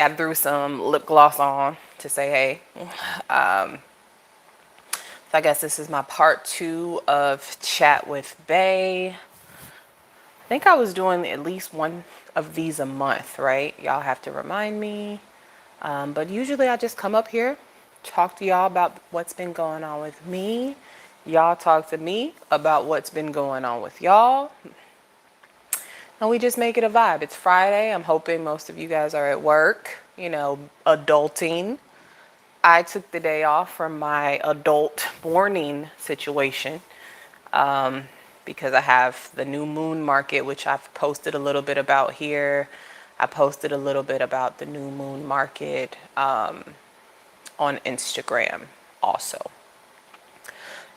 I threw some lip gloss on to say hey. So I guess this is my part 2 of Chat with Bae. I think I was doing at least one of these a month, right? Y'all have to remind me. But usually I just come up here, talk to y'all about what's been going on with me. Y'all talk to me about what's been going on with y'all. And we just make it a vibe. It's Friday. I'm hoping most of you guys are at work, adulting. I took the day off from my adult mourning situation because I have the new moon market, which I've posted a little bit about here. I posted a little bit about the new moon market on Instagram also.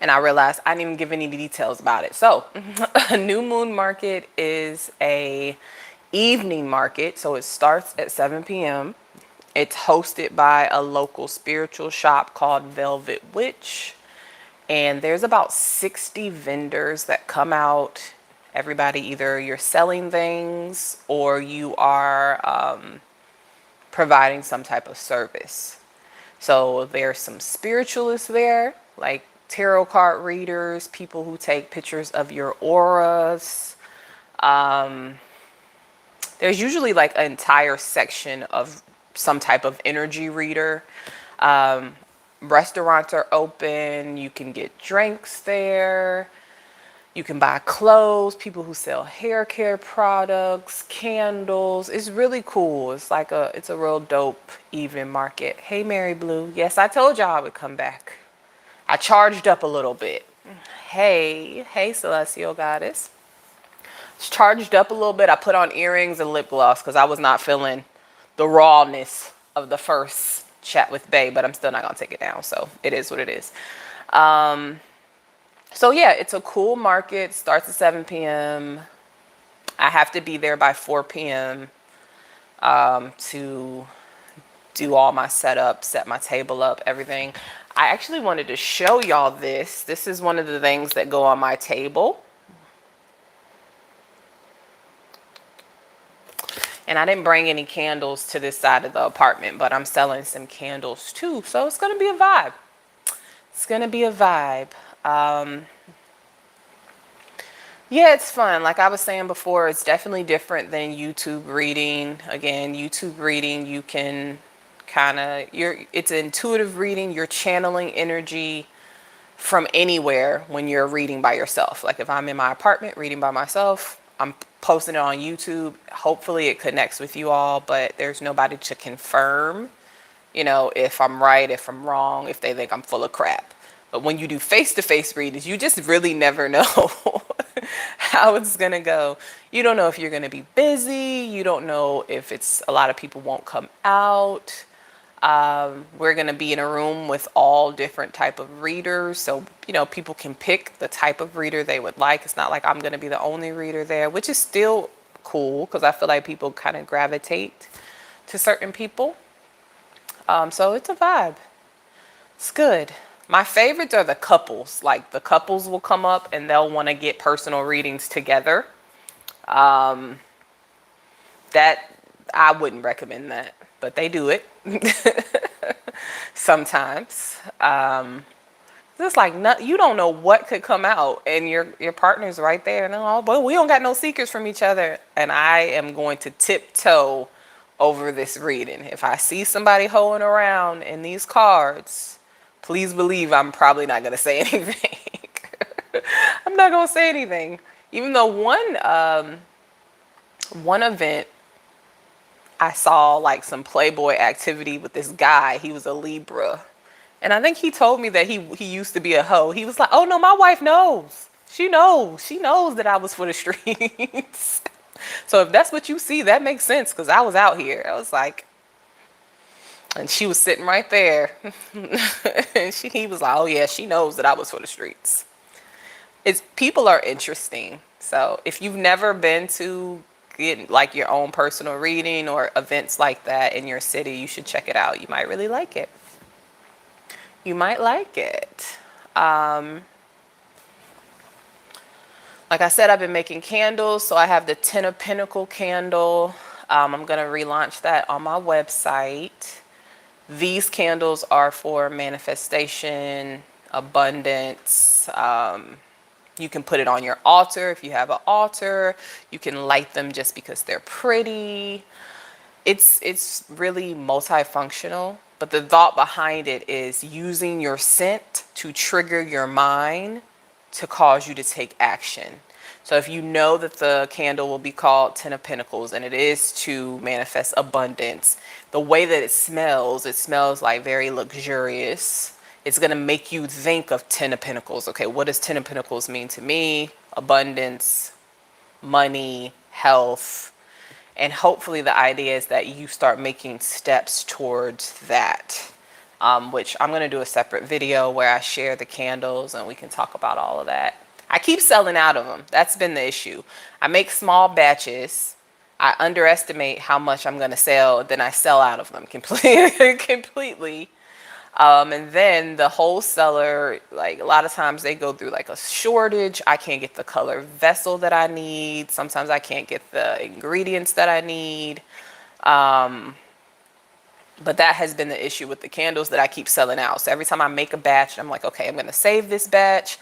And I realized I didn't even give any details about it. So, a new moon market is a evening market. So it starts at 7 p.m. It's hosted by a local spiritual shop called Velvet Witch. And there's about 60 vendors that come out. Everybody, either you're selling things or you are providing some type of service. So there's some spiritualists there, like tarot card readers, people who take pictures of your auras. There's usually like an entire section of some type of energy reader. Restaurants are open. You can get drinks there. You can buy clothes, people who sell hair care products, candles. It's really cool. It's a real dope evening market. Hey, Mary Blue. Yes, I told y'all I would come back. I charged up a little bit. Hey, Celestial Goddess. It's charged up a little bit. I put on earrings and lip gloss because I was not feeling the rawness of the first chat with Bae, but I'm still not going to take it down. So it is what it is. So yeah, it's a cool market. Starts at 7 p.m. I have to be there by 4 p.m. To do all my setup, set my table up, everything. I actually wanted to show y'all this. This is one of the things that go on my table. And I didn't bring any candles to this side of the apartment, but I'm selling some candles too. So it's going to be a vibe. It's going to be a vibe. Yeah, it's fun. Like I was saying before, it's definitely different than YouTube reading. Again, YouTube reading, you can it's an intuitive reading. You're channeling energy from anywhere when you're reading by yourself. Like if I'm in my apartment reading by myself, I'm posting it on YouTube. Hopefully it connects with you all, but there's nobody to confirm, if I'm right, if I'm wrong, if they think I'm full of crap. But when you do face-to-face readings, you just really never know how it's going to go. You don't know if you're going to be busy. You don't know if a lot of people won't come out. We're going to be in a room with all different type of readers. So, people can pick the type of reader they would like. It's not like I'm going to be the only reader there, which is still cool because I feel like people kind of gravitate to certain people. So it's a vibe. It's good. My favorites are the couples. Like the couples will come up and they'll want to get personal readings together. That I wouldn't recommend that, but they do it sometimes. It's like you don't know what could come out, and your partner's right there, and oh, but we don't got no secrets from each other. And I am going to tiptoe over this reading. If I see somebody holding around in these cards, please believe I'm probably not going to say anything. I'm not going to say anything. Even though one event I saw like some Playboy activity with this guy. He was a Libra. And I think he told me that he used to be a hoe. He was like, "Oh no, my wife knows. She knows. She knows that I was for the streets." So if that's what you see, that makes sense because I was out here. I was like, and she was sitting right there. And he was like, "Oh yeah, she knows that I was for the streets." People are interesting. So if you've never been to get like your own personal reading or events like that in your city, you should check it out. You might really like it. You might like it. Like I said, I've been making candles. So I have the Ten of Pentacle candle. I'm going to relaunch that on my website. These candles are for manifestation, abundance. You can put it on your altar if you have an altar. You can light them just because they're pretty. It's really multifunctional, but the thought behind it is using your scent to trigger your mind to cause you to take action. So if you know that the candle will be called Ten of Pentacles and it is to manifest abundance, the way that it smells like very luxurious. It's going to make you think of Ten of Pentacles. Okay, what does Ten of Pentacles mean to me? Abundance, money, health. And hopefully the idea is that you start making steps towards that, which I'm going to do a separate video where I share the candles and we can talk about all of that. I keep selling out of them. That's been the issue. I make small batches. I underestimate how much I'm going to sell. Then I sell out of them completely. And then the wholesaler, like a lot of times they go through like a shortage. I can't get the color vessel that I need. Sometimes I can't get the ingredients that I need. But that has been the issue with the candles that I keep selling out. So every time I make a batch, I'm like, okay, I'm going to save this batch.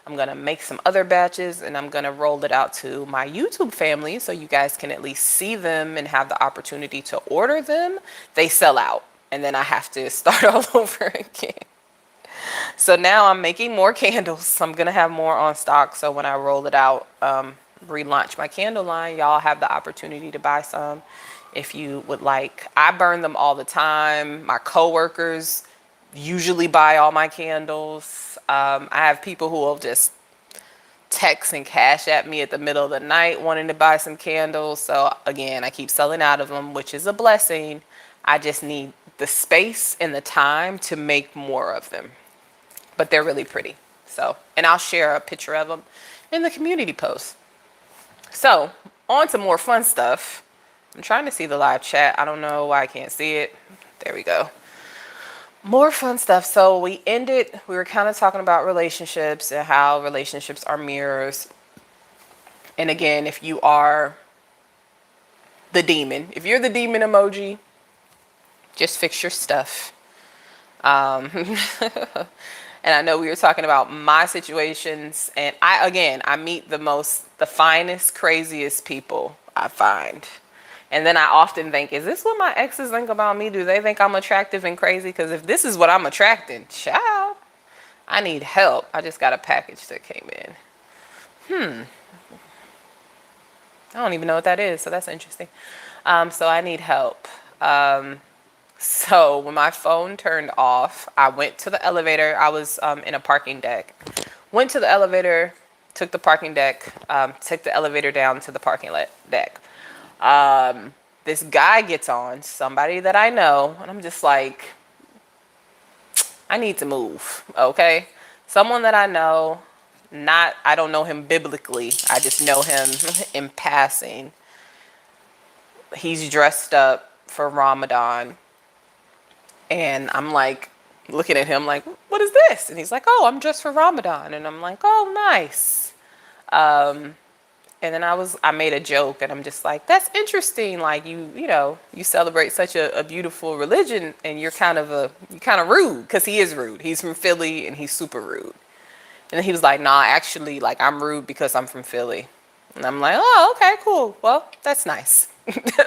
I'm going to make some other batches and I'm going to roll it out to my YouTube family so you guys can at least see them and have the opportunity to order them. They sell out and then I have to start all over again. So now I'm making more candles. I'm going to have more on stock. So when I roll it out, relaunch my candle line, y'all have the opportunity to buy some if you would like. I burn them all the time. My coworkers usually buy all my candles. I have people who will just text and cash at me at the middle of the night wanting to buy some candles. So again, I keep selling out of them, which is a blessing. I just need the space and the time to make more of them. But they're really pretty. So, and I'll share a picture of them in the community post. So, on to more fun stuff. I'm trying to see the live chat. I don't know why I can't see it. There we go. More fun stuff. So we were kind of talking about relationships and how relationships are mirrors. And again, if you are the demon, if you're the demon emoji, just fix your stuff. And I know we were talking about my situations, and I meet the finest, craziest people I find. And then I often think, is this what my exes think about me? Do they think I'm attractive and crazy? Because if this is what I'm attracting, child, I need help. I just got a package that came in. I don't even know what that is, so that's interesting. So I need help. So when my phone turned off, I went to the elevator. I was in a parking deck. Went to the elevator, took the parking deck, took the elevator down to the parking deck. This guy gets on, somebody that I know, and I'm just like, I need to move, okay? Someone that I know, I don't know him biblically, I just know him in passing. He's dressed up for Ramadan, and I'm like, looking at him like, what is this? And he's like, oh, I'm dressed for Ramadan, and I'm like, oh, nice. And then I made a joke and I'm just like, that's interesting. Like you celebrate such a beautiful religion and you're kind of rude, because he is rude. He's from Philly and he's super rude. And then he was like, nah, actually, like I'm rude because I'm from Philly. And I'm like, oh, okay, cool. Well, that's nice.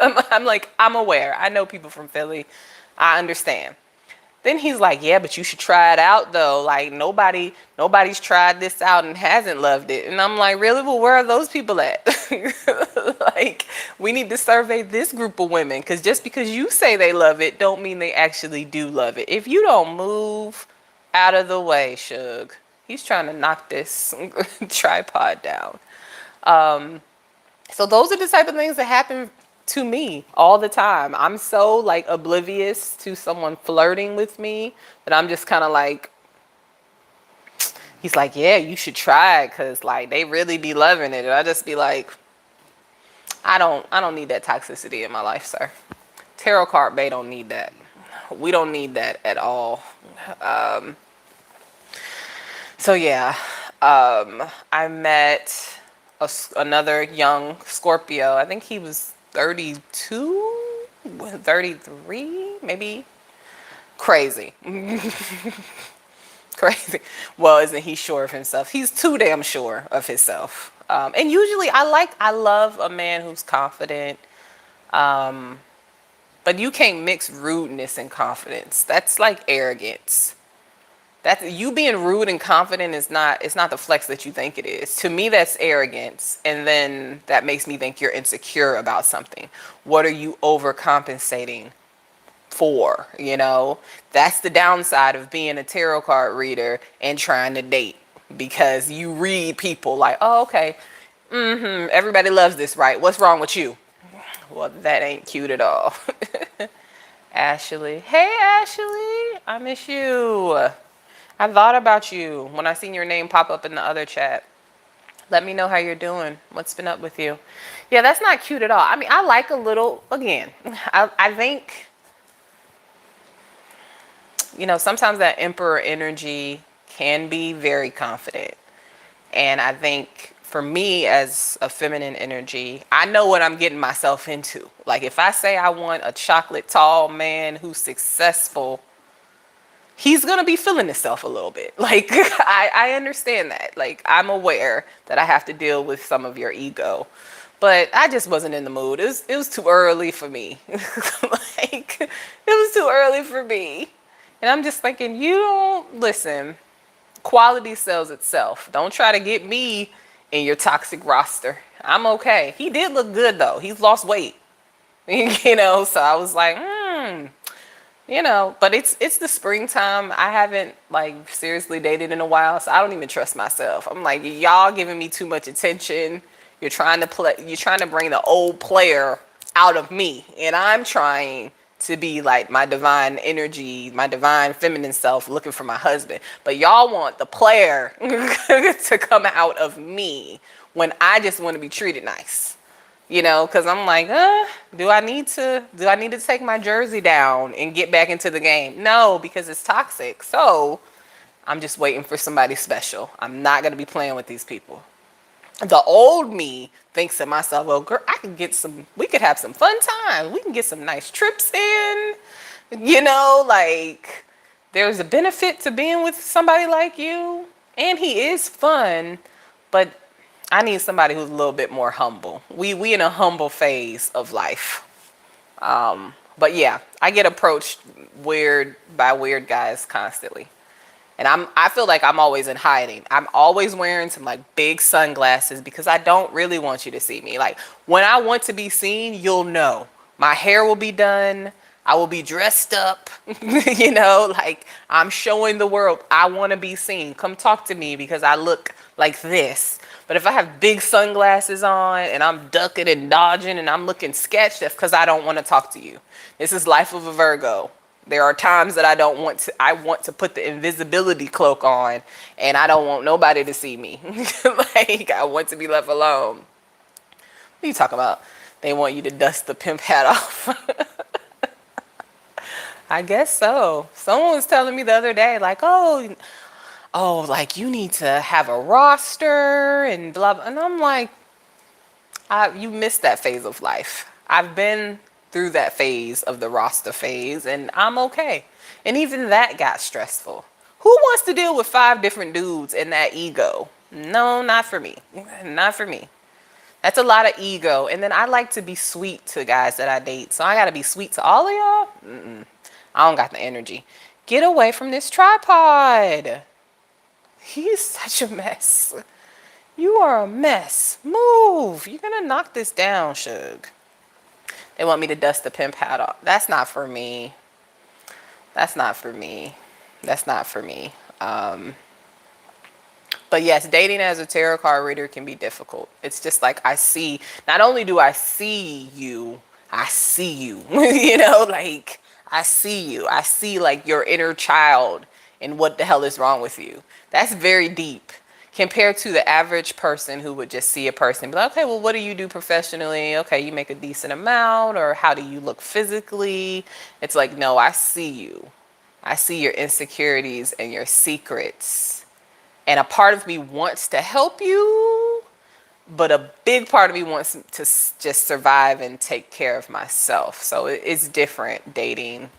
I'm like, I'm aware. I know people from Philly. I understand. Then he's like, yeah, but you should try it out though. Like nobody's tried this out and hasn't loved it. And I'm like, really? Well, where are those people at? Like, we need to survey this group of women, because just because you say they love it don't mean they actually do love it. If you don't move out of the way, Suge, he's trying to knock this tripod down. So those are the type of things that happen to me all the time. I'm so like oblivious to someone flirting with me that I'm just kind of like, he's like, yeah, you should try it because like they really be loving it. And I just be like, I don't need that toxicity in my life, sir. Tarot card Bae don't need that. We don't need that at all. So yeah, I met another young Scorpio. I think he was 32, 33, maybe. Crazy. Crazy. Well, isn't he sure of himself? He's too damn sure of himself. And usually I love a man who's confident. But you can't mix rudeness and confidence. That's like arrogance. That's you being rude and confident is not, it's not the flex that you think it is. To me, that's arrogance. And then that makes me think you're insecure about something. What are you overcompensating for? You know, that's the downside of being a tarot card reader and trying to date, because you read people like, oh, okay, everybody loves this, right? What's wrong with you? Well, that ain't cute at all. Ashley. Hey, Ashley. I miss you. I thought about you when I seen your name pop up in the other chat. Let me know how you're doing. What's been up with you? Yeah, that's not cute at all. I mean, I like a little, again, I think, you know, sometimes that emperor energy can be very confident. And I think for me as a feminine energy, I know what I'm getting myself into. Like if I say I want a chocolate tall man who's successful, he's going to be feeling himself a little bit. Like I understand that. Like I'm aware that I have to deal with some of your ego. But I just wasn't in the mood. It was too early for me. Like it was too early for me. And I'm just thinking, you don't listen. Quality sells itself. Don't try to get me in your toxic roster. I'm okay. He did look good though. He's lost weight. You know, so I was like, you know, but it's the springtime. I haven't like seriously dated in a while, so I don't even trust myself. I'm like, y'all giving me too much attention. You're trying to bring the old player out of me, and I'm trying to be like my divine energy, my divine feminine self looking for my husband. But y'all want the player to come out of me when I just want to be treated nice. You know, because I'm like, do I need to take my jersey down and get back into the game? No, because it's toxic. So I'm just waiting for somebody special. I'm not going to be playing with these people. The old me thinks to myself, well, girl, we could have some fun time. We can get some nice trips in. You know, like there's a benefit to being with somebody like you. And he is fun, but I need somebody who's a little bit more humble. We in a humble phase of life. But yeah, I get approached by weird guys constantly. And I feel like I'm always in hiding. I'm always wearing some like big sunglasses because I don't really want you to see me. Like when I want to be seen, you'll know. My hair will be done. I will be dressed up. You know, like I'm showing the world I want to be seen. Come talk to me because I look like this. But if I have big sunglasses on and I'm ducking and dodging and I'm looking sketch, that's because I don't want to talk to you. This is life of a Virgo. There are times that I want to put the invisibility cloak on and I don't want nobody to see me. Like I want to be left alone. What are you talking about? They want you to dust the pimp hat off. I guess so. Someone was telling me the other day, like, like you need to have a roster and blah, blah. And I'm like, you missed that phase of life. I've been through that phase of the roster phase and I'm okay. And even that got stressful. Who wants to deal with 5 different dudes and that ego? No, not for me. Not for me. That's a lot of ego. And then I like to be sweet to guys that I date. So I got to be sweet to all of y'all? I don't got the energy. Get away from this tripod. He's such a mess. You are a mess. Move. You're going to knock this down, Suge. They want me to dust the pimp hat off. That's not for me. That's not for me. That's not for me. But yes, dating as a tarot card reader can be difficult. It's just like not only do I see you, I see you. You know, like I see you. I see like your inner child and what the hell is wrong with you. That's very deep compared to the average person who would just see a person and be like, okay, well, what do you do professionally? Okay, you make a decent amount, or how do you look physically? It's like, no, I see you. I see your insecurities and your secrets. And a part of me wants to help you, but a big part of me wants to just survive and take care of myself. So it's different dating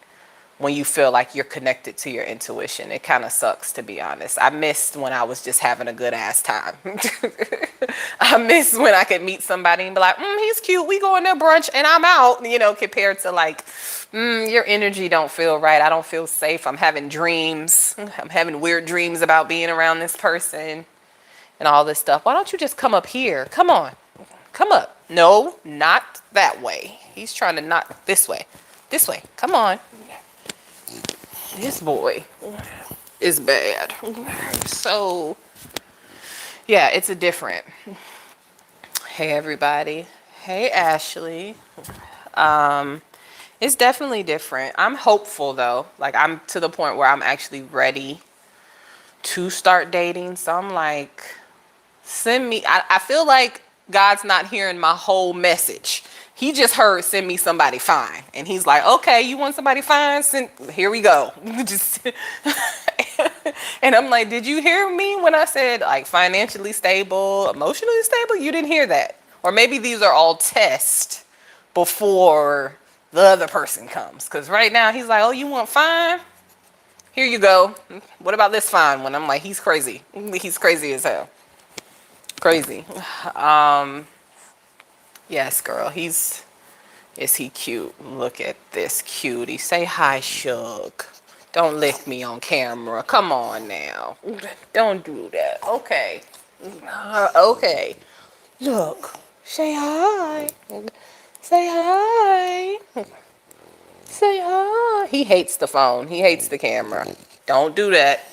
when you feel like you're connected to your intuition. It kind of sucks, to be honest. I missed when I was just having a good ass time. I miss when I could meet somebody and be like, he's cute, we going to brunch and I'm out, compared to like, your energy don't feel right. I don't feel safe. I'm having dreams. I'm having weird dreams about being around this person and all this stuff. Why don't you just come up here? Come on. Come up. No, not that way. He's trying to knock this way. This way. Come on. This boy is bad. So, yeah, it's a different. Hey, everybody. Hey, Ashley. It's definitely different. I'm hopeful, though. Like, I'm to the point where I'm actually ready to start dating. So I'm like, send me. I feel like God's not hearing my whole message. He just heard send me somebody fine. And he's like, okay, you want somebody fine? Here we go. Just and I'm like, did you hear me when I said like financially stable, emotionally stable? You didn't hear that. Or maybe these are all tests before the other person comes. Because right now he's like, oh, you want fine? Here you go. What about this fine one? I'm like, he's crazy. He's crazy as hell. Crazy. Yes, girl. Is he cute? Look at this cutie. Say hi, Shug. Don't lick me on camera. Come on now. Don't do that. Okay. Okay. Look. Say hi. Say hi. Say hi. He hates the phone. He hates the camera. Don't do that.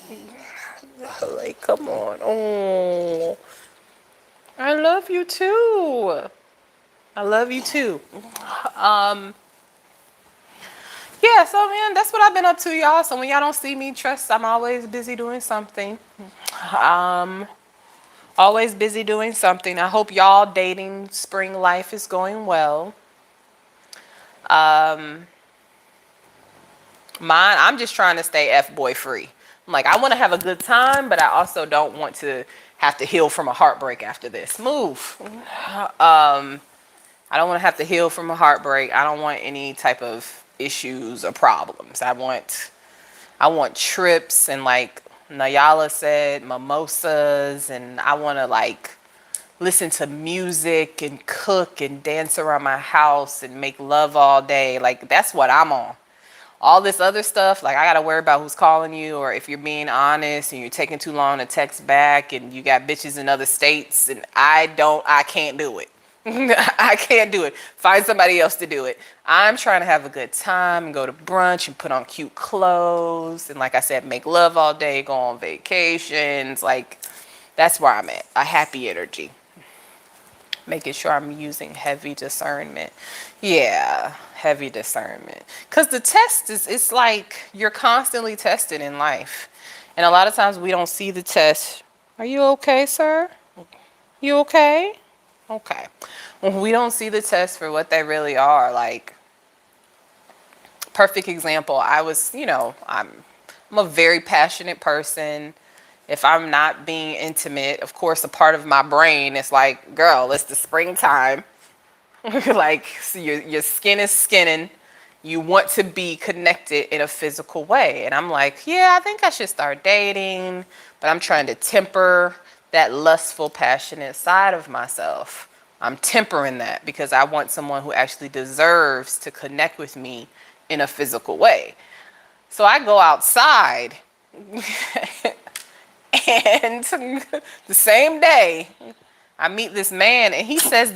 Like, come on. Oh. I love you too. I love you too. Yeah, so man, that's what I've been up to, y'all. So when y'all don't see me, trust I'm always busy doing something. Always busy doing something. I hope y'all dating spring life is going well. Mine, I'm just trying to stay F-boy free. I'm like, I want to have a good time, but I also don't want to have to heal from a heartbreak after this. Move. I don't want to have to heal from a heartbreak. I don't want any type of issues or problems. I want trips and, like Nayala said, mimosas, and I want to like listen to music and cook and dance around my house and make love all day. Like, that's what I'm on. All this other stuff, like I gotta worry about who's calling you, or if you're being honest and you're taking too long to text back and you got bitches in other states, and I can't do it. I can't do it. Find somebody else to do it. I'm trying to have a good time and go to brunch and put on cute clothes. And like I said, make love all day, go on vacations. Like, that's where I'm at. A happy energy. Making sure I'm using heavy discernment. Yeah, heavy discernment. Because the test it's like you're constantly tested in life. And a lot of times we don't see the test. Are you okay, sir? You okay? Okay. When we don't see the tests for what they really are, like, perfect example, I'm a very passionate person. If I'm not being intimate, of course, a part of my brain is like, girl, it's the springtime. Like, so your skin is skinning. You want to be connected in a physical way. And I'm like, yeah, I think I should start dating, but I'm trying to temper that lustful, passionate side of myself. I'm tempering that because I want someone who actually deserves to connect with me in a physical way. So I go outside and the same day I meet this man and he says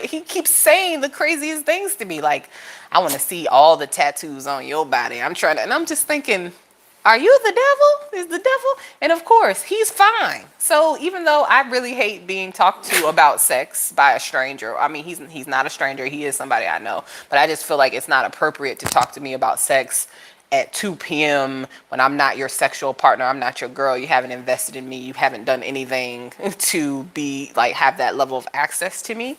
he keeps saying the craziest things to me. Like, I want to see all the tattoos on your body. And I'm just thinking, are you the devil? Is the devil? And of course, he's fine. So even though I really hate being talked to about sex by a stranger, I mean, he's not a stranger. He is somebody I know. But I just feel like it's not appropriate to talk to me about sex at 2 p.m. when I'm not your sexual partner. I'm not your girl. You haven't invested in me. You haven't done anything to be like have that level of access to me.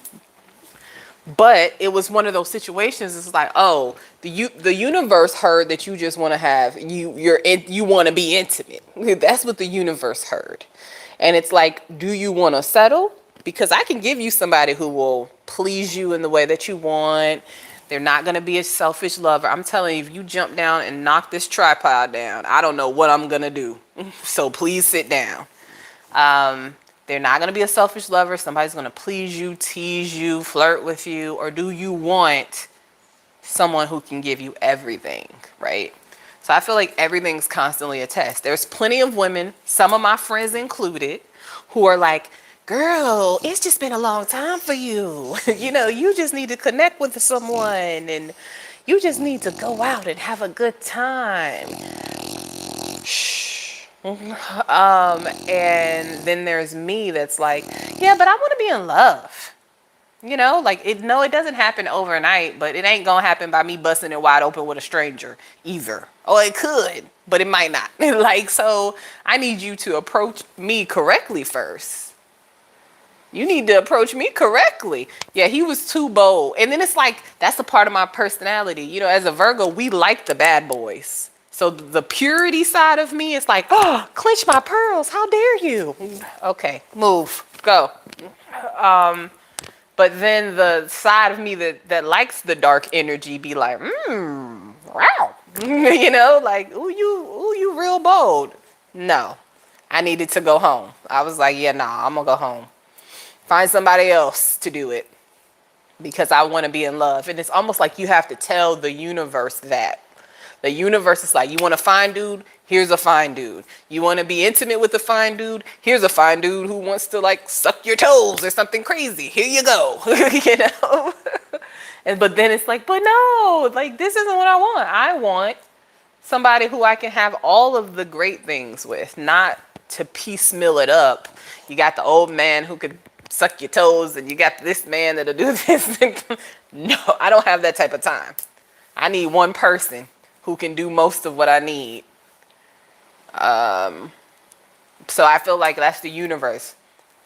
But it was one of those situations. It's like, oh, the universe heard that you just want to have you want to be intimate. That's what the universe heard, and it's like, do you want to settle Because I can give you somebody who will please you in the way that you want. They're not going to be a selfish lover. I'm telling you, if you jump down and knock this tripod down, I don't know what I'm going to do. So please sit down. They're not going to be a selfish lover. Somebody's going to please you, tease you, flirt with you. Or do you want someone who can give you everything, right? So I feel like everything's constantly a test. There's plenty of women, some of my friends included, who are like, girl, it's just been a long time for you. You know, you just need to connect with someone and you just need to go out and have a good time. Shh. And then there's me that's like, yeah, but I want to be in love. You know, like it doesn't happen overnight, but it ain't gonna happen by me busting it wide open with a stranger either. Oh, it could, but it might not. Like, so I need you to approach me correctly first. You need to approach me correctly. Yeah, he was too bold. And then it's like, that's a part of my personality. You know, as a Virgo, we like the bad boys. So the purity side of me is like, oh, clench my pearls. How dare you? Okay, move, go. But then the side of me that likes the dark energy be like, wow. You know, like, ooh, you real bold. No, I needed to go home. I was like, yeah, nah, I'm gonna go home. Find somebody else to do it because I want to be in love. And it's almost like you have to tell the universe that. The universe is like, you want a fine dude? Here's a fine dude. You want to be intimate with a fine dude? Here's a fine dude who wants to like suck your toes or something crazy. Here you go. You know? But then it's like, but no, like this isn't what I want. I want somebody who I can have all of the great things with, not to piecemeal it up. You got the old man who could suck your toes and you got this man that'll do this. No, I don't have that type of time. I need one person who can do most of what I need. So I feel like that's the universe.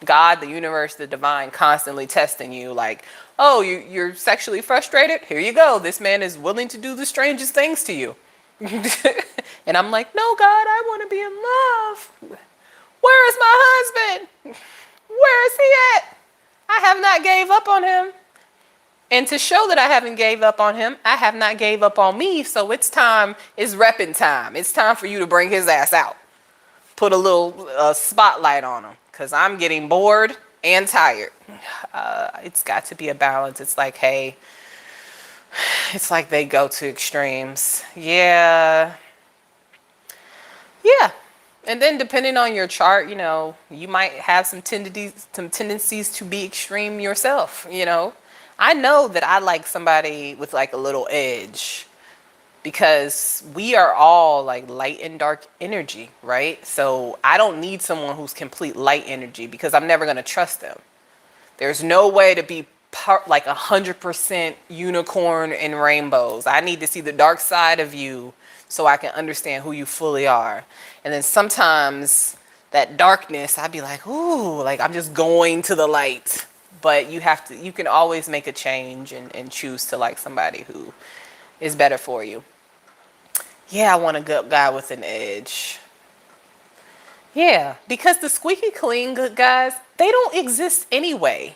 God, the universe, the divine constantly testing you like, oh, you're sexually frustrated? Here you go. This man is willing to do the strangest things to you. And I'm like, no, God, I want to be in love. Where is my husband? Where is he at? I have not gave up on him. And to show that I haven't gave up on him, I have not gave up on me. So it's time, it's repping time. It's time for you to bring his ass out. Put a little spotlight on him because I'm getting bored and tired. It's got to be a balance. It's like, hey, it's like they go to extremes. Yeah. Yeah. And then depending on your chart, you know, you might have some tendencies to be extreme yourself, you know. I know that I like somebody with like a little edge because we are all like light and dark energy, right? So I don't need someone who's complete light energy because I'm never going to trust them. There's no way to be like 100% unicorn and rainbows. I need to see the dark side of you so I can understand who you fully are. And then sometimes that darkness, I'd be like, ooh, like I'm just going to the light. But you can always make a change and choose to like somebody who is better for you. Yeah, I want a good guy with an edge. Yeah, because the squeaky clean good guys, they don't exist anyway.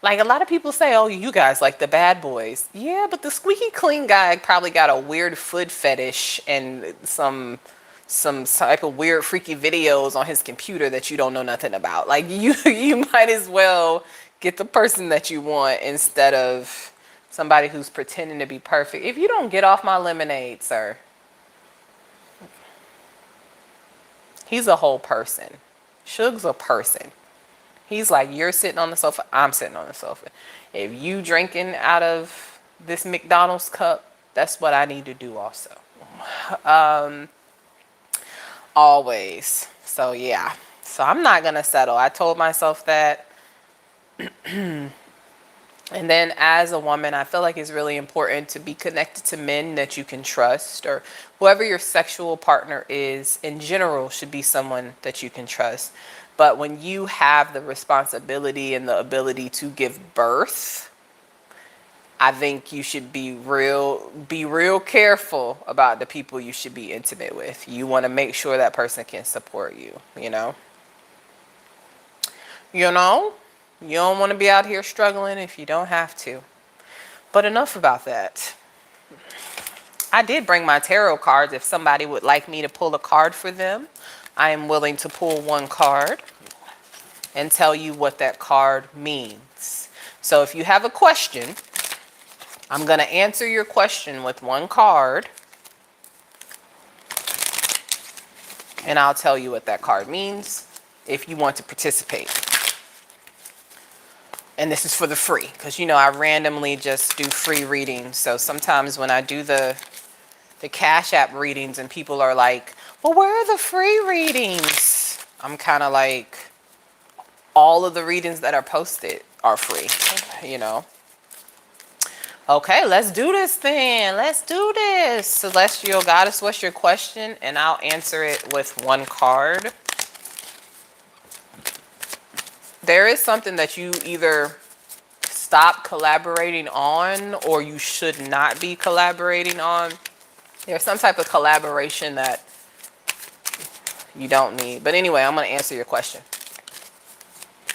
Like a lot of people say, oh, you guys like the bad boys. Yeah, but the squeaky clean guy probably got a weird foot fetish and some type of weird freaky videos on his computer that you don't know nothing about. Like you might as well get the person that you want instead of somebody who's pretending to be perfect. If you don't get off my lemonade, sir. He's a whole person. Suge's a person. He's like, you're sitting on the sofa, I'm sitting on the sofa. If you drinking out of this McDonald's cup, that's what I need to do also. Always. So yeah. So I'm not going to settle. I told myself that. And then as a woman, I feel like it's really important to be connected to men that you can trust, or whoever your sexual partner is in general should be someone that you can trust. But when you have the responsibility and the ability to give birth, I think you should be real careful about the people you should be intimate with. You want to make sure that person can support you, you know? You know? You don't want to be out here struggling if you don't have to. But enough about that. I did bring my tarot cards. If somebody would like me to pull a card for them, I am willing to pull one card and tell you what that card means. So if you have a question, I'm going to answer your question with one card, and I'll tell you what that card means if you want to participate. And this is for the free, because you know I randomly just do free readings. So sometimes when I do the Cash App readings and people are like, well, where are the free readings? I'm kind of like, all of the readings that are posted are free, you know. Okay, let's do this then. Let's do this. Celestial Goddess, what's your question? And I'll answer it with one card. There is something that you either stop collaborating on or you should not be collaborating on. There's some type of collaboration that you don't need. But anyway, I'm going to answer your question.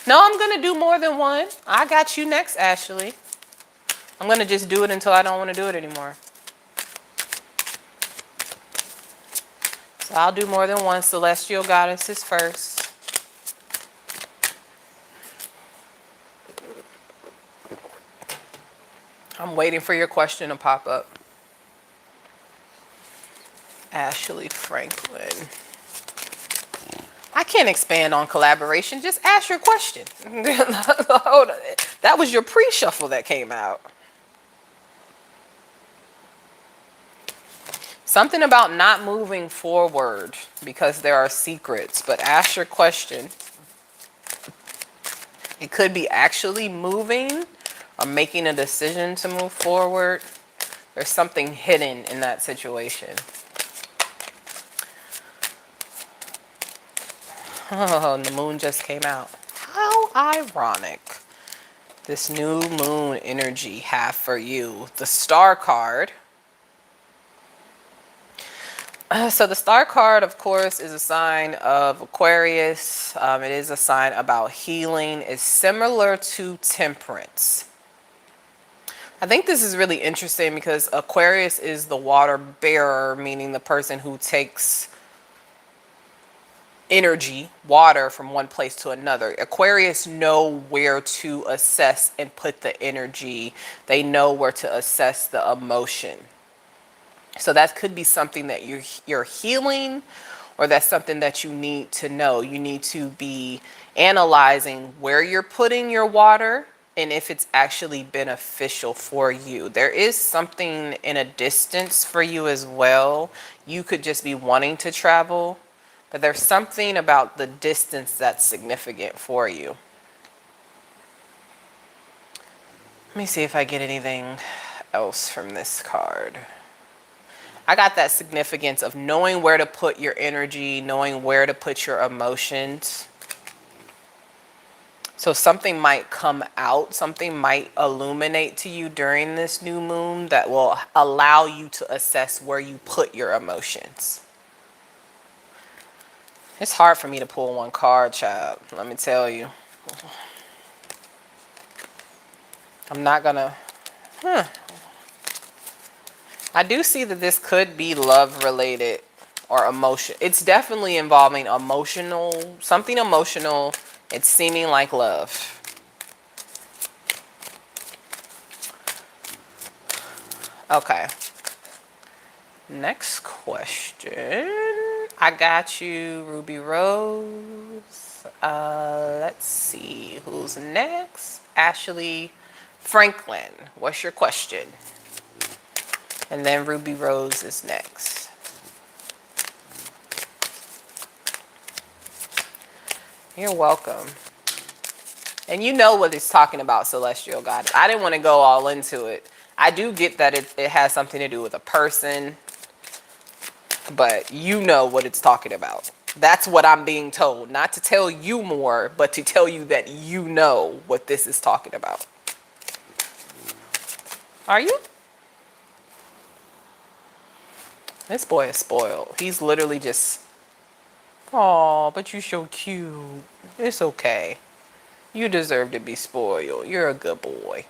No, I'm going to do more than one. I got you next, Ashley. I'm going to just do it until I don't want to do it anymore. So I'll do more than one. Celestial Goddesses first. I'm waiting for your question to pop up. Ashley Franklin. I can't expand on collaboration. Just ask your question. Hold on. That was your pre-shuffle that came out. Something about not moving forward because there are secrets, but ask your question. It could be actually moving or making a decision to move forward. There's something hidden in that situation. Oh, and the moon just came out. How ironic. This new moon energy have for you. The star card. So the star card, of course, is a sign of Aquarius. It is a sign about healing. It's similar to Temperance. I think this is really interesting because Aquarius is the water bearer, meaning the person who takes energy, water, from one place to another. Aquarius know where to assess and put the energy. They know where to assess the emotion. So that could be something that you're healing, or that's something that you need to know. You need to be analyzing where you're putting your water and if it's actually beneficial for you. There is something in a distance for you as well. You could just be wanting to travel, but there's something about the distance that's significant for you. Let me see if I get anything else from this card. I got that significance of knowing where to put your energy, knowing where to put your emotions. So something might come out, something might illuminate to you during this new moon that will allow you to assess where you put your emotions. It's hard for me to pull one card, child. Let me tell you. I'm not gonna... I do see that this could be love related or emotion. It's definitely involving emotional, something emotional. It's seeming like love. Okay. Next question. I got you, Ruby Rose. Let's see who's next. Ashley Franklin. What's your question? And then Ruby Rose is next. You're welcome. And you know what it's talking about, Celestial Goddess. I didn't want to go all into it. I do get that it has something to do with a person, but you know what it's talking about. That's what I'm being told. Not to tell you more, but to tell you that you know what this is talking about. Are you? This boy is spoiled. He's literally just, oh, but you're so cute. It's okay. You deserve to be spoiled. You're a good boy.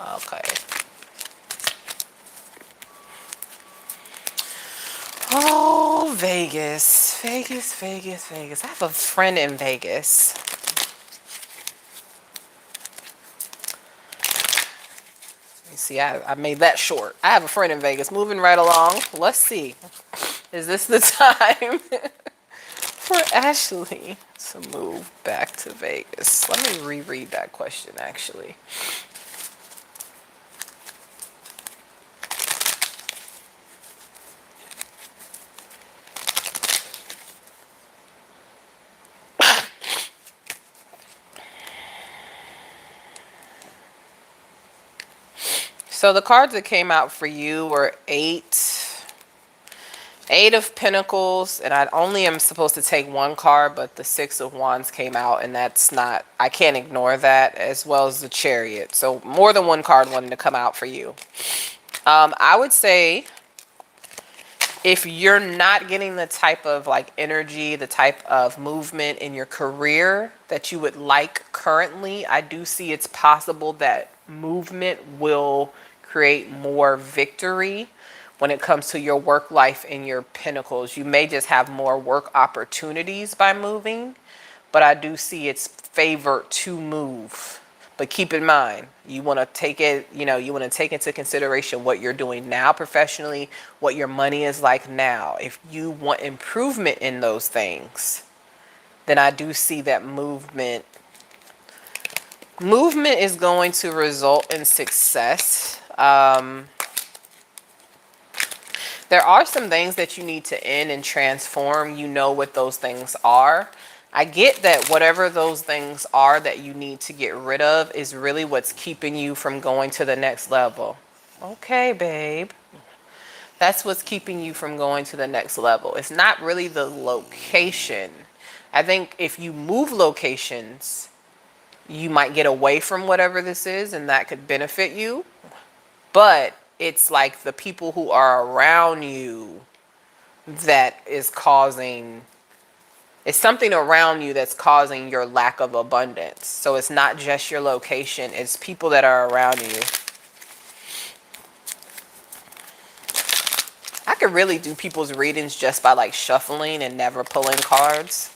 Okay. Oh, Vegas. Vegas, Vegas, Vegas. I have a friend in Vegas. You see, I made that short. I have a friend in Vegas. Moving right along. Let's see. Is this the time for Ashley to move back to Vegas? Let me reread that question, actually. So the cards that came out for you were Eight of Pentacles, and I only am supposed to take one card, but the Six of Wands came out, and that's not, I can't ignore that, as well as the Chariot. So more than one card wanted to come out for you. I would say if you're not getting the type of like energy, the type of movement in your career that you would like currently, I do see it's possible that movement will create more victory when it comes to your work life and your pentacles. You may just have more work opportunities by moving, but I do see it's favored to move. But keep in mind, you want to take it, you want to take into consideration what you're doing now professionally, what your money is like now. If you want improvement in those things, then I do see that movement is going to result in success. There are some things that you need to end and transform. You know what those things are. I get that whatever those things are that you need to get rid of is really what's keeping you from going to the next level. Okay, babe. That's what's keeping you from going to the next level. It's not really the location. I think if you move locations, you might get away from whatever this is, and that could benefit you. But it's like the people who are around you that is causing, it's something around you that's causing your lack of abundance. So it's not just your location, it's people that are around you. I could really do people's readings just by like shuffling and never pulling cards.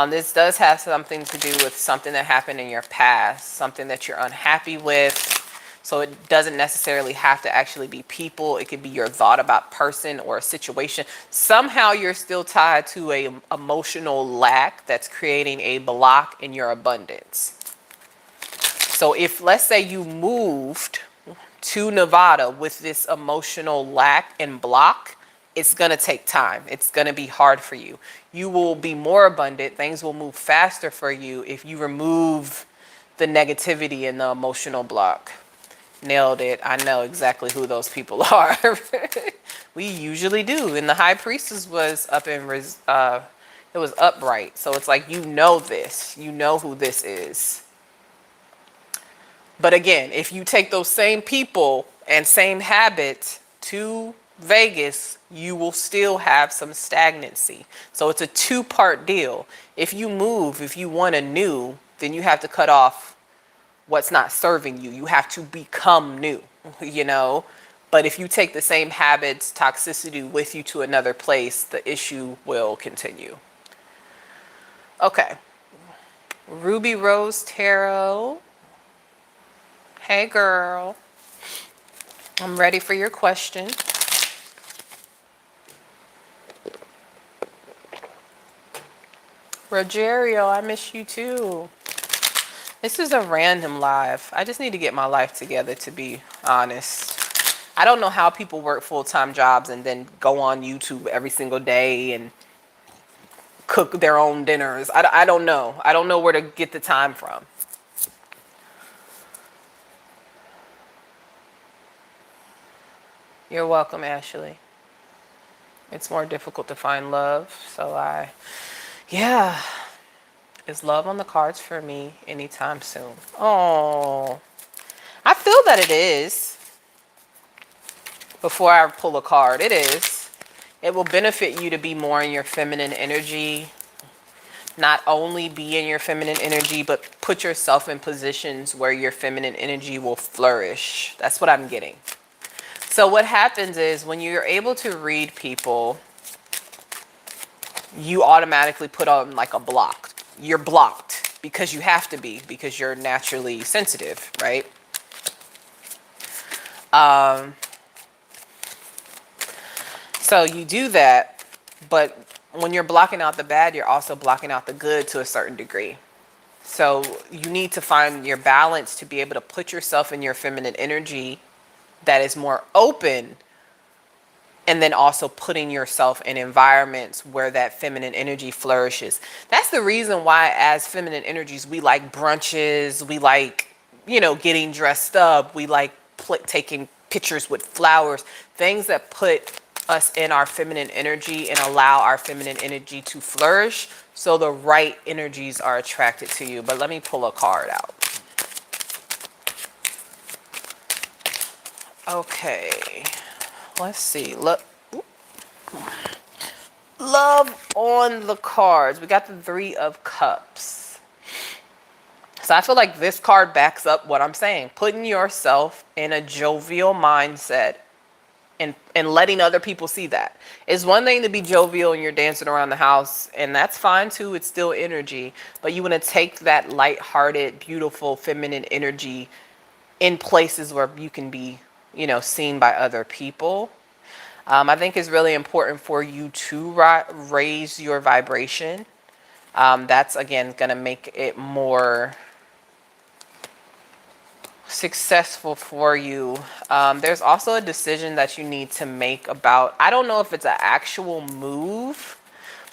This does have something to do with something that happened in your past, something that you're unhappy with. So it doesn't necessarily have to actually be people. It could be your thought about person or a situation. Somehow you're still tied to a emotional lack that's creating a block in your abundance. So if, let's say, you moved to Nevada with this emotional lack and block, it's going to take time. It's going to be hard for you. You will be more abundant. Things will move faster for you if you remove the negativity and the emotional block. Nailed it. I know exactly who those people are. We usually do. And the High Priestess was up in, it was upright. So it's like, you know this. You know who this is. But again, if you take those same people and same habits to Vegas, you will still have some stagnancy. So it's a two-part deal. If you move, if you want a new, then you have to cut off what's not serving you. You have to become new, But if you take the same habits, toxicity with you to another place, the issue will continue. Okay. Ruby Rose Tarot. Hey, girl. I'm ready for your question. Rogerio, I miss you too. This is a random live. I just need to get my life together, to be honest. I don't know how people work full-time jobs and then go on YouTube every single day and cook their own dinners. I don't know. I don't know where to get the time from. You're welcome, Ashley. It's more difficult to find love, so yeah. Is love on the cards for me anytime soon? Oh, I feel that it is. Before I pull a card, it is. It will benefit you to be more in your feminine energy, Not only be in your feminine energy, but put yourself in positions where your feminine energy will flourish. That's what I'm getting. So what happens is when you're able to read people, you automatically put on like a block. You're blocked because you have to be, because you're naturally sensitive, right? So you do that, but when you're blocking out the bad, you're also blocking out the good to a certain degree. So you need to find your balance to be able to put yourself in your feminine energy that is more open, and then also putting yourself in environments where that feminine energy flourishes. That's the reason why as feminine energies, we like brunches, we like, getting dressed up, we like taking pictures with flowers, things that put us in our feminine energy and allow our feminine energy to flourish, so the right energies are attracted to you. But let me pull a card out. Okay, let's see. Look, love on the cards. We got the Three of Cups. So I feel like this card backs up what I'm saying. Putting yourself in a jovial mindset and letting other people see that. It's one thing to be jovial and you're dancing around the house, and that's fine too. It's still energy. But you want to take that lighthearted, beautiful, feminine energy in places where you can be, seen by other people. I think it's really important for you to raise your vibration. That's, again, going to make it more successful for you. There's also a decision that you need to make about, I don't know if it's an actual move,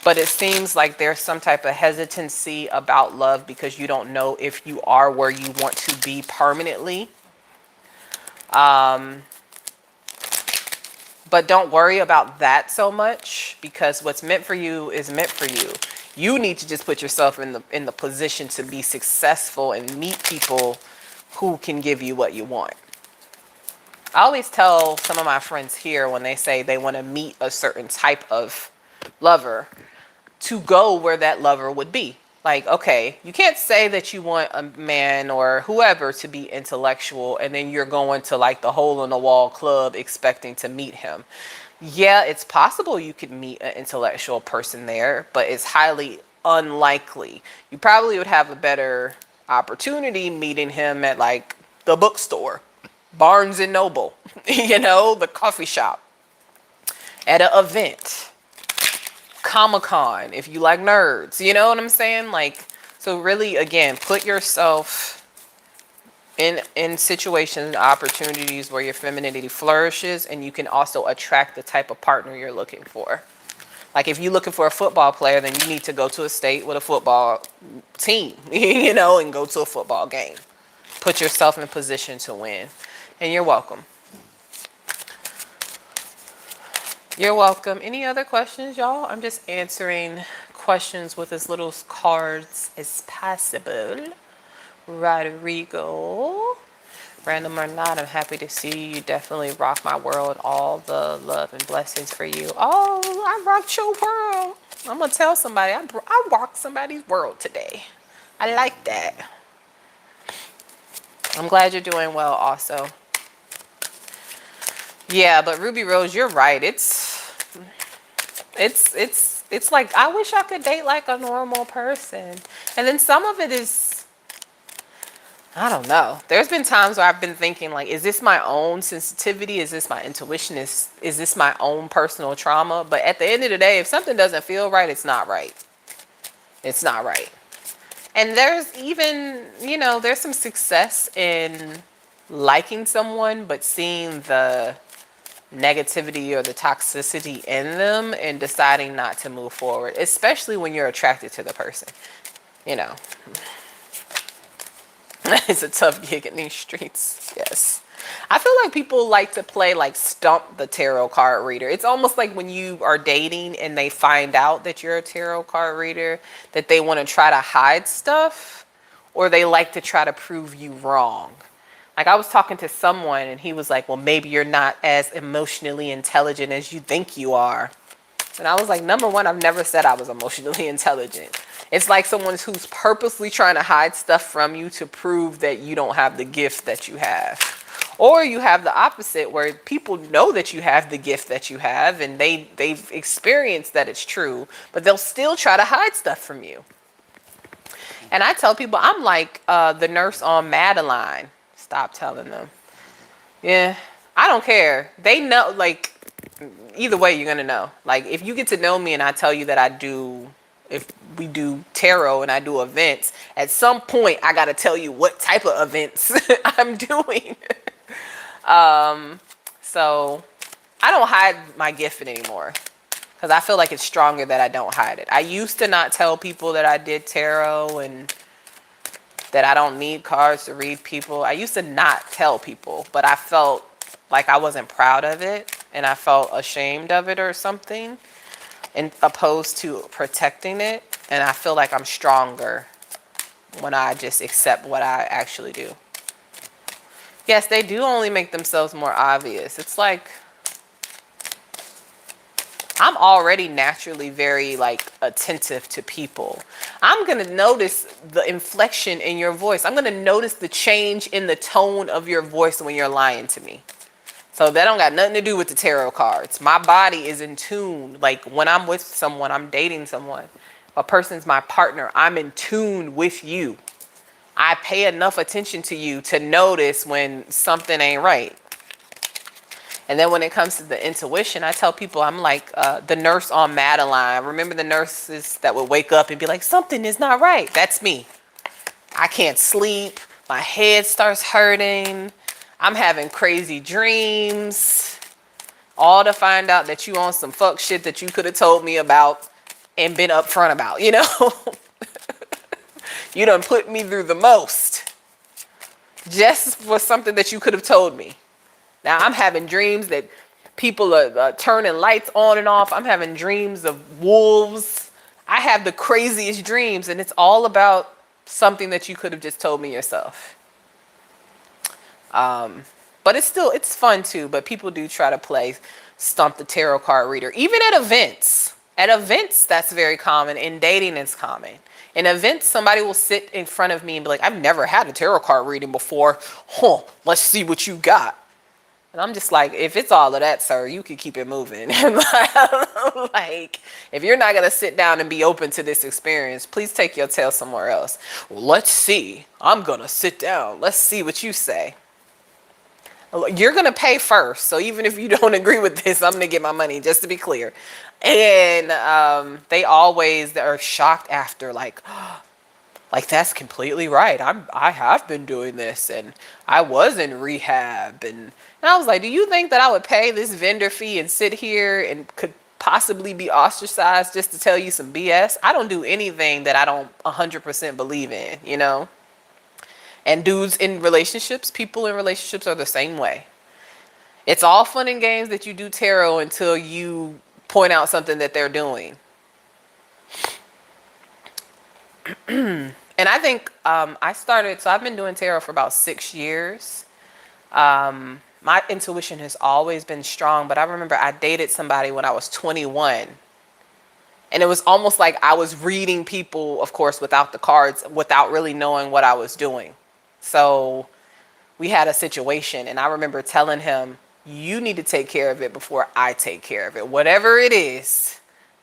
but it seems like there's some type of hesitancy about love because you don't know if you are where you want to be permanently. But don't worry about that so much, because what's meant for you is meant for you. You need to just put yourself in the position to be successful and meet people who can give you what you want. I always tell some of my friends here when they say they want to meet a certain type of lover to go where that lover would be. Like, okay, you can't say that you want a man or whoever to be intellectual and then you're going to like the hole in the wall club expecting to meet him. Yeah, it's possible you could meet an intellectual person there, but it's highly unlikely. You probably would have a better opportunity meeting him at like the bookstore, Barnes and Noble, the coffee shop, at an event, Comic-Con, if you like nerds, you know what I'm saying? Like, so really, again, put yourself in situations, opportunities where your femininity flourishes, and you can also attract the type of partner you're looking for. Like if you're looking for a football player, then you need to go to a state with a football team, and go to a football game. Put yourself in a position to win. And you're welcome. You're welcome. Any other questions, y'all? I'm just answering questions with as little cards as possible. Rodrigo. Random or not, I'm happy to see you. You definitely rock my world. All the love and blessings for you. Oh, I rocked your world. I'm going to tell somebody I rocked somebody's world today. I like that. I'm glad you're doing well also. Yeah, but Ruby Rose, you're right. It's like, I wish I could date like a normal person. And then some of it is, I don't know. There's been times where I've been thinking like, is this my own sensitivity? Is this my intuition? Is this my own personal trauma? But at the end of the day, if something doesn't feel right, it's not right. It's not right. And there's even, there's some success in liking someone, but seeing the negativity or the toxicity in them and deciding not to move forward, especially when you're attracted to the person. It's a tough gig in these streets. Yes. I feel like people like to play like stump the tarot card reader. It's almost like when you are dating and they find out that you're a tarot card reader, that they want to try to hide stuff, or they like to try to prove you wrong. Like I was talking to someone and he was like, well, maybe you're not as emotionally intelligent as you think you are. And I was like, number one, I've never said I was emotionally intelligent. It's like someone who's purposely trying to hide stuff from you to prove that you don't have the gift that you have. Or you have the opposite where people know that you have the gift that you have and they've experienced that it's true, but they'll still try to hide stuff from you. And I tell people I'm like the nurse on Madeline. Stop telling them. Yeah, I don't care. They know, like, either way, you're going to know. Like, if you get to know me and I tell you that if we do tarot and I do events, at some point, I got to tell you what type of events I'm doing. So I don't hide my gift anymore because I feel like it's stronger that I don't hide it. I used to not tell people that I did tarot and that I don't need cards to read people. I used to not tell people, but I felt like I wasn't proud of it and I felt ashamed of it or something, and opposed to protecting it. And I feel like I'm stronger when I just accept what I actually do. Yes, they do only make themselves more obvious. It's like I'm already naturally very like attentive to people. I'm going to notice the inflection in your voice. I'm going to notice the change in the tone of your voice when you're lying to me. So that don't got nothing to do with the tarot cards. My body is in tune. Like when I'm with someone, I'm dating someone, a person's my partner, I'm in tune with you. I pay enough attention to you to notice when something ain't right. And then when it comes to the intuition, I tell people I'm like the nurse on Madeline. Remember the nurses that would wake up and be like, something is not right? That's me. I can't sleep. My head starts hurting. I'm having crazy dreams. All to find out that you on some fuck shit that you could have told me about and been upfront about, you know? You done put me through the most just for something that you could have told me. Now I'm having dreams that people are turning lights on and off. I'm having dreams of wolves. I have the craziest dreams, and it's all about something that you could have just told me yourself. But it's fun too. But people do try to play stump the tarot card reader, even at events. At events, that's very common. In dating, it's common. In events, somebody will sit in front of me and be like, I've never had a tarot card reading before. Huh, let's see what you got. And I'm just like, if it's all of that, sir, you could keep it moving. Like, if you're not going to sit down and be open to this experience, please take your tail somewhere else. Well, let's see. I'm going to sit down. Let's see what you say. You're going to pay first. So even if you don't agree with this, I'm going to get my money, just to be clear. And they always are shocked after, like that's completely right. I have been doing this, and I was in rehab, and I was like, do you think that I would pay this vendor fee and sit here and could possibly be ostracized just to tell you some BS? I don't do anything that I don't 100% believe in, you know? And dudes in relationships, people in relationships are the same way. It's all fun and games that you do tarot until you point out something that they're doing. And I think I've been doing tarot for about 6 years. My intuition has always been strong, but I remember I dated somebody when I was 21. And it was almost like I was reading people, of course, without the cards, without really knowing what I was doing. So we had a situation, and I remember telling him, you need to take care of it before I take care of it. Whatever it is,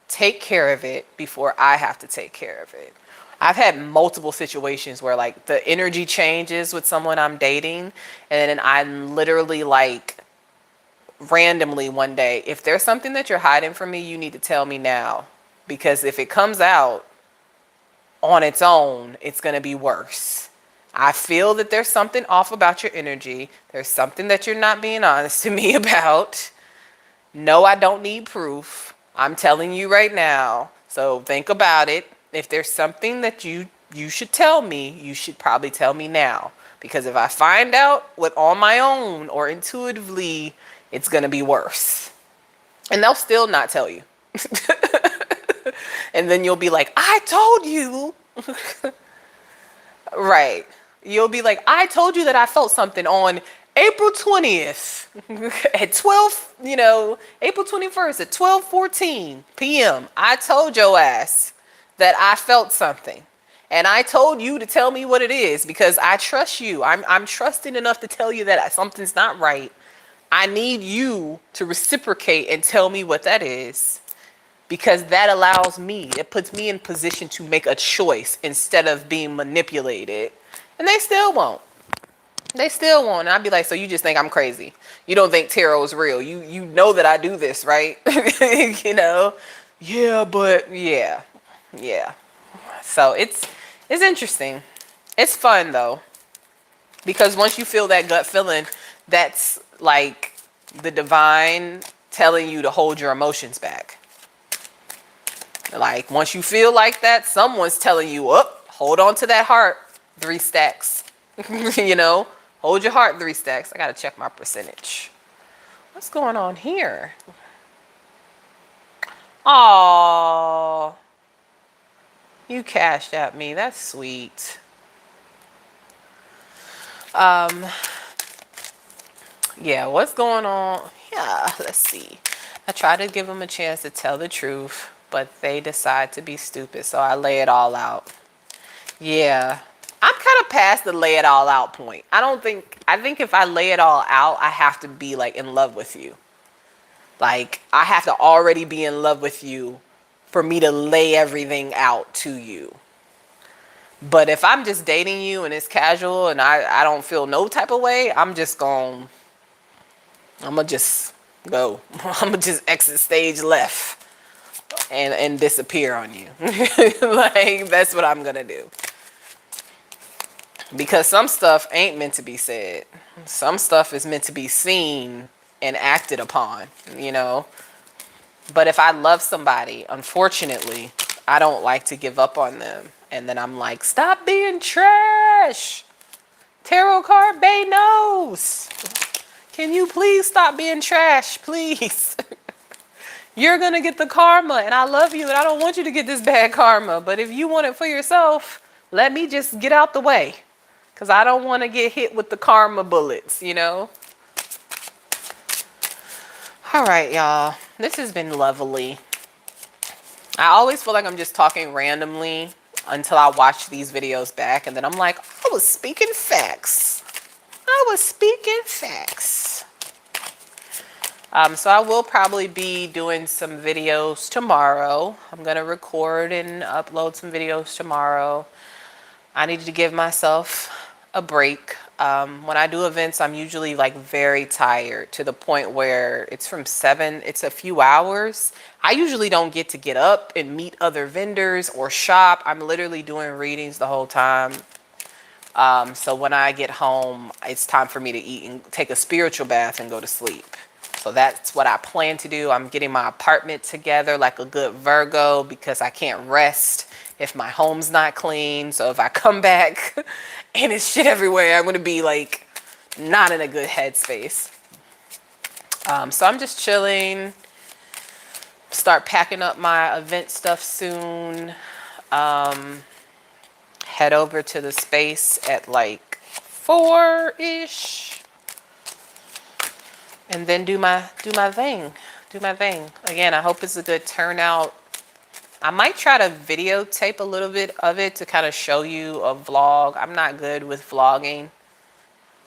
take care of it before I have to take care of it. I've had multiple situations where like the energy changes with someone I'm dating, and then I literally like randomly one day, if there's something that you're hiding from me, you need to tell me now, because if it comes out on its own, it's going to be worse. I feel that there's something off about your energy. There's something that you're not being honest to me about. No, I don't need proof. I'm telling you right now. So think about it. If there's something that you should tell me, you should probably tell me now. Because if I find out on my own or intuitively, it's going to be worse. And they'll still not tell you. And then you'll be like, I told you. Right. You'll be like, I told you that I felt something on April 20th at 12, April 21st at 12:14 p.m. I told your ass that I felt something. And I told you to tell me what it is because I trust you. I'm trusting enough to tell you that something's not right. I need you to reciprocate and tell me what that is because that allows me, it puts me in position to make a choice instead of being manipulated. And they still won't. They still won't. And I'd be like, so you just think I'm crazy. You don't think tarot is real. You know that I do this, right? You know? Yeah, but yeah. Yeah. So it's interesting. It's fun though. Because once you feel that gut feeling, that's like the divine telling you to hold your emotions back. Like once you feel like that, someone's telling you, up, hold on to that heart, 3 stacks. You know, hold your heart, 3 stacks. I gotta check my percentage. What's going on here? Oh, you cashed at me. That's sweet. Yeah, what's going on? Yeah, let's see. I try to give them a chance to tell the truth, but they decide to be stupid, so I lay it all out. Yeah. I'm kind of past the lay it all out point. I think if I lay it all out, I have to be like in love with you. Like, I have to already be in love with you for me to lay everything out to you. But if I'm just dating you and it's casual and I don't feel no type of way, I'm gonna just go. I'm gonna just exit stage left and disappear on you. Like, that's what I'm gonna do. Because some stuff ain't meant to be said. Some stuff is meant to be seen and acted upon, you know. But if I love somebody, unfortunately, I don't like to give up on them. And then I'm like, stop being trash. Tarot card Bae knows. Can you please stop being trash, please? You're going to get the karma, and I love you, and I don't want you to get this bad karma. But if you want it for yourself, let me just get out the way. Because I don't want to get hit with the karma bullets, you know? All right, y'all. This has been lovely. I always feel like I'm just talking randomly until I watch these videos back. And then I'm like, I was speaking facts. I was speaking facts. So I will probably be doing some videos tomorrow. I'm going to record and upload some videos tomorrow. I needed to give myself a break. When I do events, I'm usually like very tired to the point where it's from 7, it's a few hours. I usually don't get up and meet other vendors or shop. I'm literally doing readings the whole time. So when I get home, it's time for me to eat and take a spiritual bath and go to sleep. So that's what I plan to do. I'm getting my apartment together like a good Virgo because I can't rest if my home's not clean. So if I come back and it's shit everywhere, I'm going to be like not in a good headspace. So I'm just chilling. Start packing up my event stuff soon. Head over to the space at like 4-ish. And then do my thing. Do my thing. Again, I hope it's a good turnout. I might try to videotape a little bit of it to kind of show you a vlog. I'm not good with vlogging.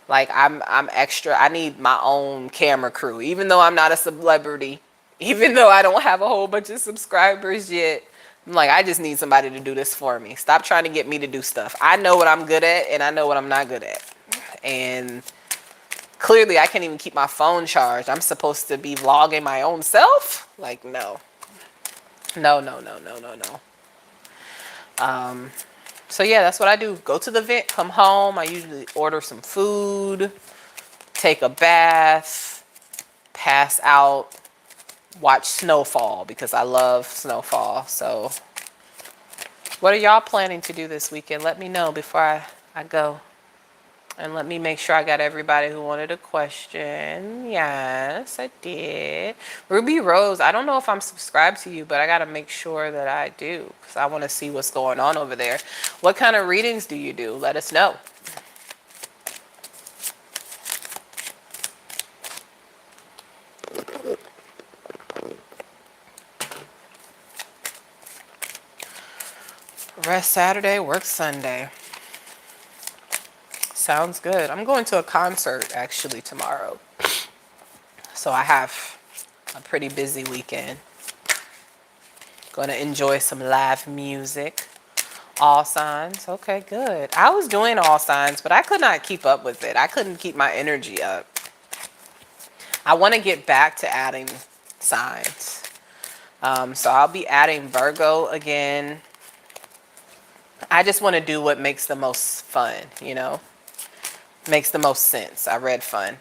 Like I'm extra. I need my own camera crew. Even though I'm not a celebrity, even though I don't have a whole bunch of subscribers yet, I'm like, I just need somebody to do this for me. Stop trying to get me to do stuff. I know what I'm good at and I know what I'm not good at. And clearly, I can't even keep my phone charged. I'm supposed to be vlogging my own self? Like, no. No, no, no, no, no, no. So, yeah, that's what I do. Go to the event, come home. I usually order some food, take a bath, pass out, watch snowfall because I love snowfall. So, what are y'all planning to do this weekend? Let me know before I go. And let me make sure I got everybody who wanted a question. Yes, I did. Ruby Rose, I don't know if I'm subscribed to you, but I got to make sure that I do because I want to see what's going on over there. What kind of readings do you do? Let us know. Rest Saturday, work Sunday. Sounds good. I'm going to a concert actually tomorrow. So I have a pretty busy weekend. Going to enjoy some live music. All signs. Okay, good. I was doing all signs, but I could not keep up with it. I couldn't keep my energy up. I want to get back to adding signs. So I'll be adding Virgo again. I just want to do what makes the most fun, you know? Makes the most sense. I read fun.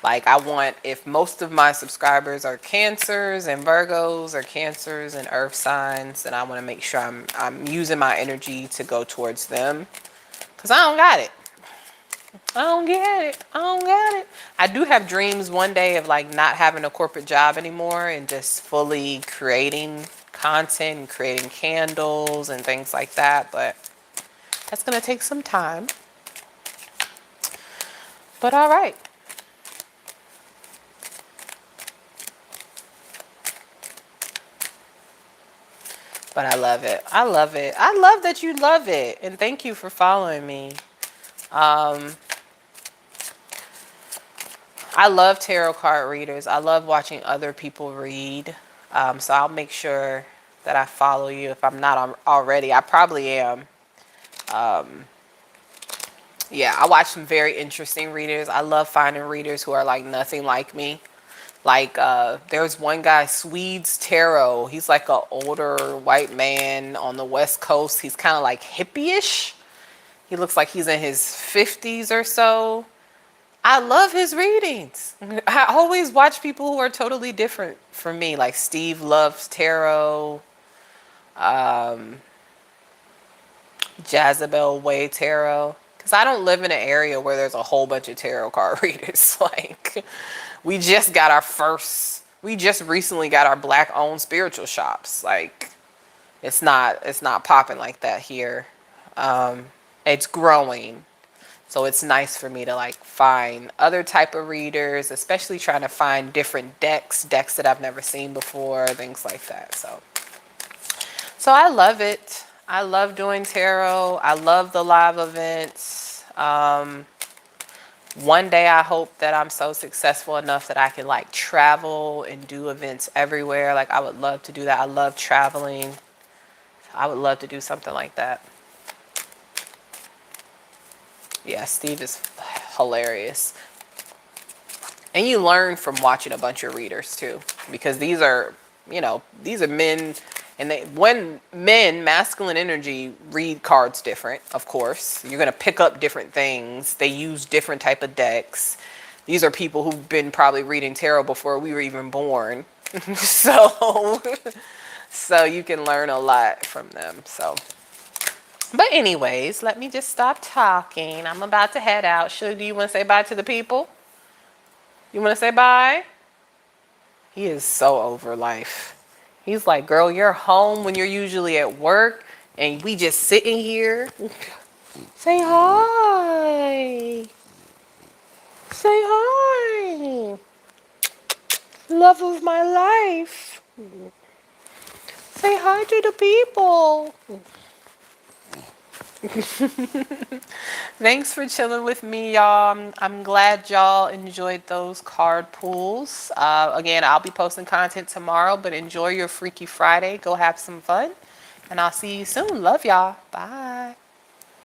Like I want, if most of my subscribers are Cancers and Virgos or Cancers and Earth signs, then I want to make sure I'm using my energy to go towards them. Cause I don't got it. I don't get it. I don't get it. I do have dreams one day of like not having a corporate job anymore and just fully creating content and creating candles and things like that. But that's going to take some time. But all right. But I love it. I love it. I love that you love it. And thank you for following me. I love tarot card readers. I love watching other people read. So I'll make sure that I follow you if I'm not already. I probably am. Yeah, I watch some very interesting readers. I love finding readers who are like nothing like me. Like there's one guy, Swedes Tarot. He's like an older white man on the West Coast. He's kind of like hippie-ish. He looks like he's in his 50s or so. I love his readings. I always watch people who are totally different from me. Like Steve loves tarot. Jezebel Way Tarot. Because I don't live in an area where there's a whole bunch of tarot card readers. Like, we just got we just recently got our black owned spiritual shops. Like, it's not popping like that here. It's growing. So it's nice for me to like find other type of readers, especially trying to find different decks that I've never seen before, things like that. So I love it. I love doing tarot. I love the live events. One day I hope that I'm so successful enough that I can like travel and do events everywhere. Like I would love to do that. I love traveling. I would love to do something like that. Yeah, Steve is hilarious. And you learn from watching a bunch of readers too, because these are men, and when men, masculine energy, read cards different, of course. You're going to pick up different things. They use different type of decks. These are people who've been probably reading tarot before we were even born. so you can learn a lot from them. But anyways, let me just stop talking. I'm about to head out. Sugar, do you want to say bye to the people? You want to say bye? He is so over life. He's like, girl, you're home when you're usually at work, and we just sitting here. Say hi. Say hi. Love of my life. Say hi to the people. Thanks for chilling with me, y'all. I'm glad y'all enjoyed those card pools. Again, I'll be posting content tomorrow, but enjoy your Freaky Friday. Go have some fun, and I'll see you soon. Love y'all. Bye.